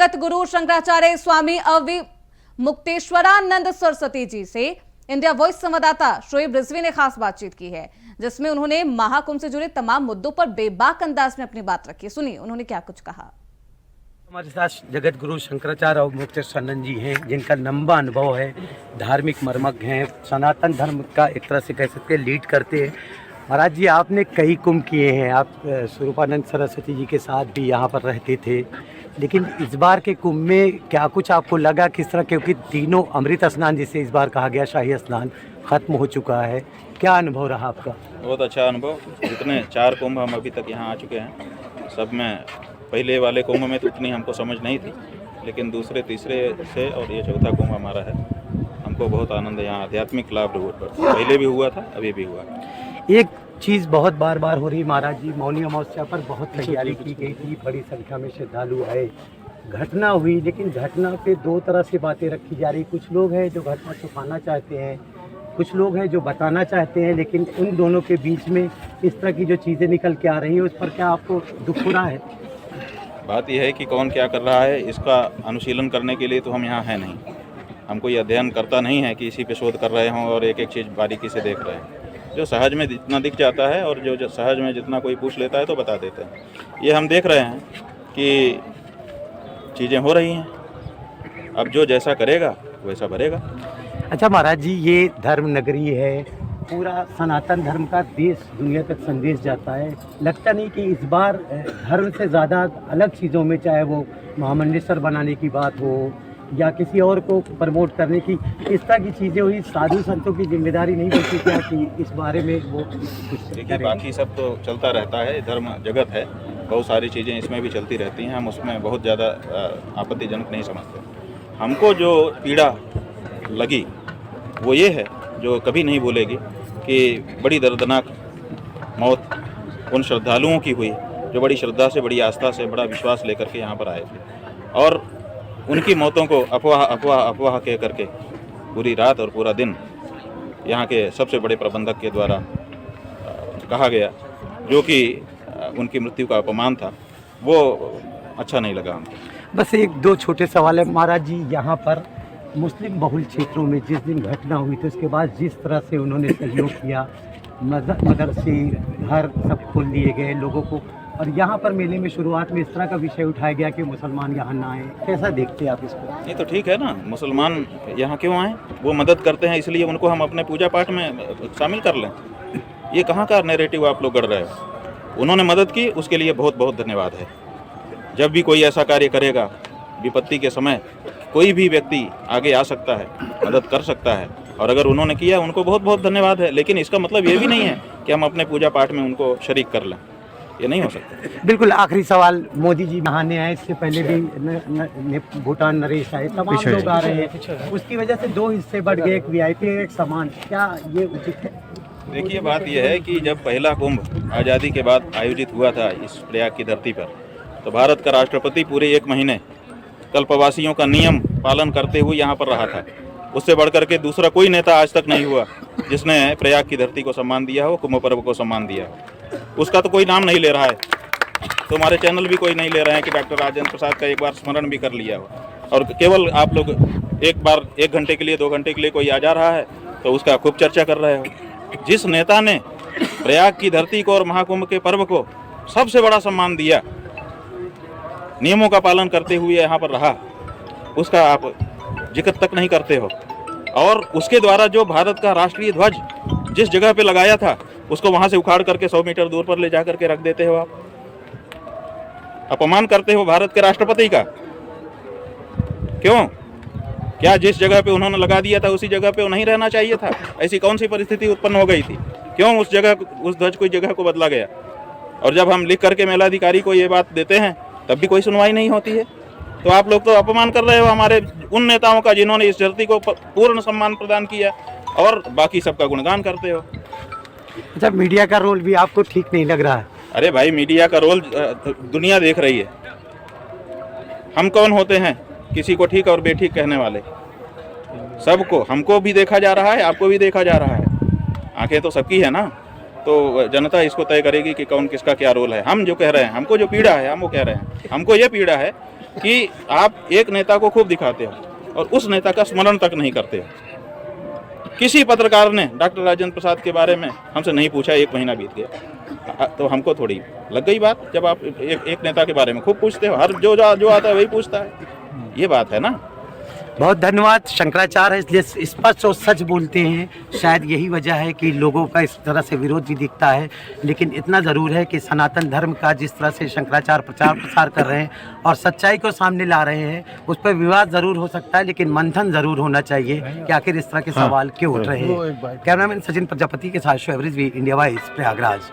जगत गुरु शंकराचार्य स्वामी मुक्तेश्वरानंद सरस्वती जी से India voice संवाददाता शोएब रिजवी ने खास बातचीत की है, जिसमें उन्होंने महाकुंभ से जुड़े तमाम मुद्दों पर बेबाक अंदाज में अपनी बात रखी। सुनिए उन्होंने क्या कुछ कहा। हमारे साथ जगत गुरु शंकराचार्य और मुक्तेश्वरानंद जी हैं, जिनका लंबा अनुभव है, धार्मिक मर्मज्ञ हैं, सनातन धर्म का एक तरह से कह सकते हैं लीड करते हैं। महाराज जी, आपने कई कुंभ किए हैं, आप स्वरूपानंद सरस्वती जी के साथ भी यहाँ पर रहते थे, लेकिन इस बार के कुंभ में क्या कुछ आपको लगा, किस तरह, क्योंकि तीनों अमृत स्नान जिसे इस बार कहा गया, शाही स्नान खत्म हो चुका है, क्या अनुभव रहा आपका? बहुत अच्छा अनुभव। जितने 4 कुंभ हम अभी तक यहाँ आ चुके हैं, सब में पहले वाले कुंभ में तो इतनी हमको समझ नहीं थी, लेकिन दूसरे तीसरे से और ये चौथा कुंभ हमारा है, हमको बहुत आनंद है। यहाँ आध्यात्मिक लाभ पहले भी हुआ था, अभी भी हुआ। एक चीज़ बहुत बार बार हो रही महाराज जी, मौनी अमावस्या पर बहुत तैयारी की गई थी, बड़ी संख्या में श्रद्धालु आए, घटना हुई, लेकिन घटना पे 2 तरह से बातें रखी जा रही। कुछ लोग हैं जो घटना छुपाना चाहते हैं, कुछ लोग हैं जो बताना चाहते हैं, लेकिन उन दोनों के बीच में इस तरह की जो चीज़ें निकल के आ रही है, उस पर क्या आपको दुख हो रहा है? बात यह है कि कौन क्या कर रहा है, इसका अनुशीलन करने के लिए तो हम यहाँ हैं नहीं। हम कोई अध्ययन करता नहीं है कि इसी पे शोध कर रहे हों और एक एक चीज़ बारीकी से देख रहे हैं। जो सहज में जितना दिख जाता है और जो सहज में जितना कोई पूछ लेता है तो बता देते हैं। ये हम देख रहे हैं कि चीज़ें हो रही हैं, अब जो जैसा करेगा वैसा भरेगा। अच्छा महाराज जी, ये धर्म नगरी है, पूरा सनातन धर्म का देश दुनिया तक संदेश जाता है, लगता नहीं कि इस बार धर्म से ज़्यादा अलग चीज़ों में, चाहे वो महामंडलेश्वर बनाने की बात हो या किसी और को प्रमोट करने की, इस तरह की चीज़ें हुई, साधु संतों की जिम्मेदारी नहीं बनती क्या कि इस बारे में वो कुछ? देखिए, बाकी सब तो चलता रहता है, धर्म जगत है, बहुत सारी चीज़ें इसमें भी चलती रहती हैं, हम उसमें बहुत ज़्यादा आपत्तिजनक नहीं समझते। हमको जो पीड़ा लगी वो ये है, जो कभी नहीं भूलेगी, कि बड़ी दर्दनाक मौत उन श्रद्धालुओं की हुई जो बड़ी श्रद्धा से, बड़ी आस्था से, बड़ा विश्वास लेकर के यहाँ पर आए थे, और उनकी मौतों को अफवाह अफवाह अफवाह कह करके पूरी रात और पूरा दिन यहाँ के सबसे बड़े प्रबंधक के द्वारा कहा गया, जो कि उनकी मृत्यु का अपमान था, वो अच्छा नहीं लगा हमको। बस 1-2 छोटे सवाल है महाराज जी। यहाँ पर मुस्लिम बहुल क्षेत्रों में जिस दिन घटना हुई थी, उसके बाद जिस तरह से उन्होंने सहयोग किया, मदरसे, घर सब खोल दिए गए लोगों को, और यहाँ पर मेले में शुरुआत में इस तरह का विषय उठाया गया कि मुसलमान यहाँ ना आए, कैसा देखते हैं आप इसको? नहीं तो ठीक है ना, मुसलमान यहाँ क्यों आए? वो मदद करते हैं, इसलिए उनको हम अपने पूजा पाठ में शामिल कर लें। ये कहाँ का नैरेटिव आप लोग गढ़ रहे हो? उन्होंने मदद की, उसके लिए बहुत बहुत धन्यवाद है। जब भी कोई ऐसा कार्य करेगा, विपत्ति के समय कोई भी व्यक्ति आगे आ सकता है, मदद कर सकता है, और अगर उन्होंने किया, उनको बहुत बहुत धन्यवाद है। लेकिन इसका मतलब ये भी नहीं है कि हम अपने पूजा पाठ में उनको शरीक कर लें, ये नहीं हो सकता। बिल्कुल। आखिरी सवाल, मोदी जी नहाने आए, इससे पहले भी भूटान नरेश आए, तमाम लोग आ रहे हैं, उसकी वजह से 2 हिस्से बढ़ गए, एक वीआईपी, एक सामान, क्या ये उचित है? देखिए, बात यह है कि जब पहला कुंभ आज़ादी के बाद आयोजित हुआ था इस प्रयाग की धरती पर, तो भारत का राष्ट्रपति पूरे 1 महीने कल्पवासियों का नियम पालन करते हुए यहाँ पर रहा था। उससे बढ़कर के दूसरा कोई नेता आज तक नहीं हुआ जिसने प्रयाग की धरती को सम्मान दिया हो, कुंभ पर्व को सम्मान दिया हो। उसका तो कोई नाम नहीं ले रहा है, तो हमारे चैनल भी कोई नहीं ले रहे हैं कि डॉक्टर राजेंद्र प्रसाद का एक बार स्मरण भी कर लिया हो, और केवल आप लोग एक बार 1 घंटे के लिए, 2 घंटे के लिए कोई आ जा रहा है तो उसका खूब चर्चा कर रहे हो। जिस नेता ने प्रयाग की धरती को और महाकुंभ के पर्व को सबसे बड़ा सम्मान दिया, नियमों का पालन करते हुए यहाँ पर रहा, उसका आप जिक्र तक नहीं करते हो। और उसके द्वारा जो भारत का राष्ट्रीय ध्वज जिस जगह पे लगाया था, उसको वहां से उखाड़ करके 100 मीटर दूर पर ले जा करके रख देते हो। आप अपमान करते हो भारत के राष्ट्रपति का। क्यों? क्या जिस जगह पे उन्होंने लगा दिया था उसी जगह पे वो नहीं रहना चाहिए था? ऐसी कौन सी परिस्थिति उत्पन्न हो गई थी? क्यों उस ध्वज को जगह को बदला गया? और जब हम लिख करके मेलाधिकारी को ये बात देते हैं, तब भी कोई सुनवाई नहीं होती है। तो आप लोग तो अपमान कर रहे हो हमारे उन नेताओं का जिन्होंने इस धरती को पूर्ण सम्मान प्रदान किया, और बाकी सबका गुणगान करते हो। अच्छा, मीडिया का रोल भी आपको ठीक नहीं लग रहा है? अरे भाई, मीडिया का रोल दुनिया देख रही है। हम कौन होते हैं किसी को ठीक और बेठीक कहने वाले? सबको, हमको भी देखा जा रहा है, आपको भी देखा जा रहा है, आंखें तो सबकी है ना। तो जनता इसको तय करेगी कि कौन किसका क्या रोल है। हम जो कह रहे हैं, हमको जो पीड़ा है हम वो कह रहे हैं। हमको ये पीड़ा है कि आप एक नेता को खूब दिखाते हो और उस नेता का स्मरण तक नहीं करते हो। किसी पत्रकार ने डॉक्टर राजेंद्र प्रसाद के बारे में हमसे नहीं पूछा, 1 महीना बीत गया, तो हमको थोड़ी लग गई बात। जब आप एक नेता के बारे में खूब पूछते हो, हर जो आता है वही पूछता है, ये बात है ना। बहुत धन्यवाद। शंकराचार्य इसलिए स्पष्ट और सच बोलते हैं, शायद यही वजह है कि लोगों का इस तरह से विरोध भी दिखता है। लेकिन इतना ज़रूर है कि सनातन धर्म का जिस तरह से शंकराचार्य प्रचार प्रसार कर रहे हैं और सच्चाई को सामने ला रहे हैं, उस पर विवाद ज़रूर हो सकता है, लेकिन मंथन ज़रूर होना चाहिए कि आखिर इस तरह के सवाल क्यों उठ रहे हैं। कैमरामैन सचिन प्रजापति के साथ शोएब रिजवी, इंडिया वॉइस, प्रयागराज।